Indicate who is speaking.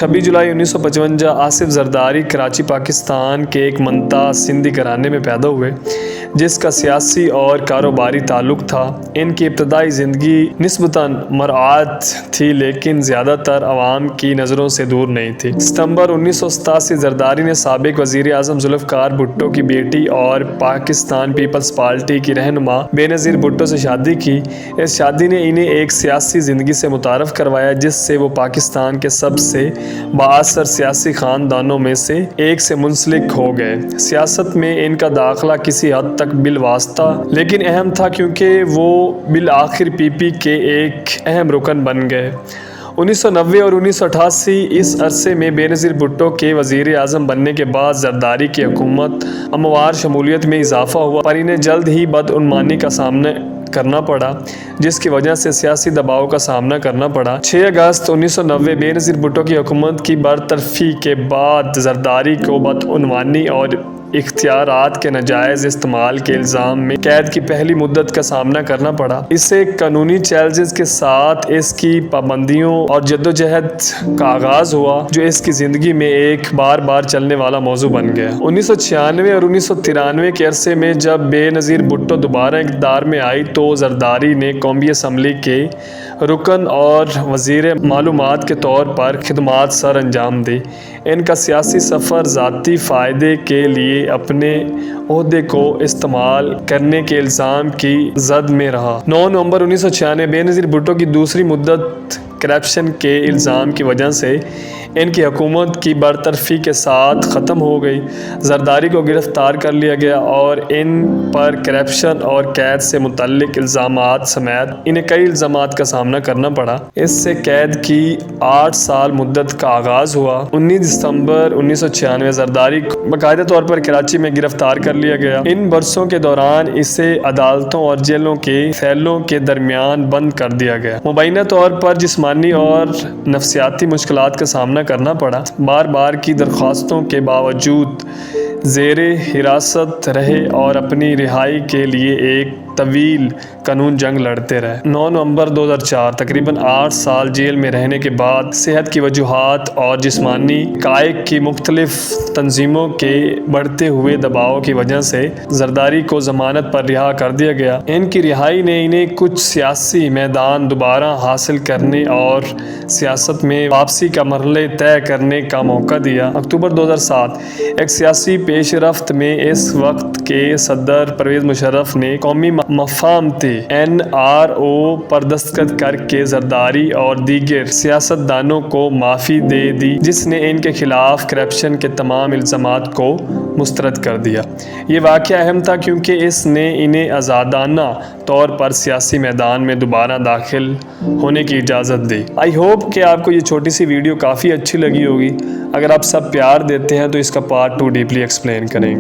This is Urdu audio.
Speaker 1: 26 جولائی 1955 آصف زرداری کراچی پاکستان کے ایک منطقہ سندھی گھرانے میں پیدا ہوئے جس کا سیاسی اور کاروباری تعلق تھا۔ ان کی ابتدائی زندگی نسبتاً مرعات تھی لیکن زیادہ تر عوام کی نظروں سے دور نہیں تھی۔ ستمبر 1987 زرداری نے سابق وزیر اعظم ذوالفقار بھٹو کی بیٹی اور پاکستان پیپلز پارٹی کی رہنما بے نظیر بھٹو سے شادی کی۔ اس شادی نے انہیں ایک سیاسی زندگی سے متعارف کروایا جس سے وہ پاکستان کے سب سے بااثر سیاسی خاندانوں میں سے ایک سے منسلک ہو گئے۔ سیاست میں ان کا داخلہ کسی حد تک بالواسطہ لیکن اہم تھا کیونکہ وہ بالآخر پی پی کے ایک اہم رکن بن گئے۔ 1990 اور 1988 اس عرصے میں بے نظیر بھٹو کے وزیر اعظم بننے کے بعد زرداری کی حکومت ہموار شمولیت میں اضافہ ہوا پر انہیں جلد ہی بدعنوانی کا سامنا کرنا پڑا جس کی وجہ سے سیاسی دباؤ کا سامنا کرنا پڑا۔ 6 اگست 1990 بے نظیر بھٹو کی حکومت کی برطرفی کے بعد زرداری کو بدعنوانی اور اختیارات کے ناجائز استعمال کے الزام میں قید کی پہلی مدت کا سامنا کرنا پڑا۔ اسے قانونی چیلنجز کے ساتھ اس کی پابندیوں اور جدوجہد کا آغاز ہوا جو اس کی زندگی میں ایک بار بار چلنے والا موضوع بن گیا۔ 1996 اور 1993 کے عرصے میں جب بے نظیر بھٹو دوبارہ اقتدار میں آئی تو زرداری نے قومی اسمبلی کے رکن اور وزیر معلومات کے طور پر خدمات سر انجام دی۔ ان کا سیاسی سفر ذاتی فائدے کے لیے اپنے عہدے کو استعمال کرنے کے الزام کی زد میں رہا۔ 9 نومبر 1996 بے نظیر بھٹو کی دوسری مدت کرپشن کے الزام کی وجہ سے ان کی حکومت کی برطرفی کے ساتھ ختم ہو گئی۔ زرداری کو گرفتار کر لیا گیا اور ان پر کرپشن اور قید سے متعلق الزامات سمیت انہیں کئی الزامات کا سامنا کرنا پڑا۔ اس سے قید کی 8 سال مدت کا آغاز ہوا۔ 19 دسمبر 1996 زرداری کو باقاعدہ طور پر کراچی میں گرفتار کر لیا گیا۔ ان برسوں کے دوران اسے عدالتوں اور جیلوں کے سیلوں کے درمیان بند کر دیا گیا۔ مبینہ طور پر جسمانی اور نفسیاتی مشکلات کا سامنا کرنا پڑا۔ بار بار کی درخواستوں کے باوجود زیر حراست رہے اور اپنی رہائی کے لیے ایک طویل قانون جنگ لڑتے رہے۔ 9 نومبر 2004 تقریباً 8 سال جیل میں رہنے کے بعد صحت کی وجوہات اور جسمانی حقائق کی مختلف تنظیموں کے بڑھتے ہوئے دباؤ کی وجہ سے زرداری کو ضمانت پر رہا کر دیا گیا۔ ان کی رہائی نے انہیں کچھ سیاسی میدان دوبارہ حاصل کرنے اور سیاست میں واپسی کا مرحلہ طے کرنے کا موقع دیا۔ اکتوبر 2007 ایک سیاسی پیش رفت میں اس وقت کے صدر پرویز مشرف نے قومی مفاہمتی NRO پر دستخط کر کے زرداری اور دیگر سیاست دانوں کو معافی دے دی جس نے ان کے خلاف کرپشن کے تمام الزامات کو مسترد کر دیا۔ یہ واقعہ اہم تھا کیونکہ اس نے انہیں آزادانہ طور پر سیاسی میدان میں دوبارہ داخل ہونے کی اجازت دی۔ آئی ہوپ کہ آپ کو یہ چھوٹی سی ویڈیو کافی اچھی لگی ہوگی۔ اگر آپ سب پیار دیتے ہیں تو اس کا پارٹ 2 ڈیپلی ایکسپلین کریں گے۔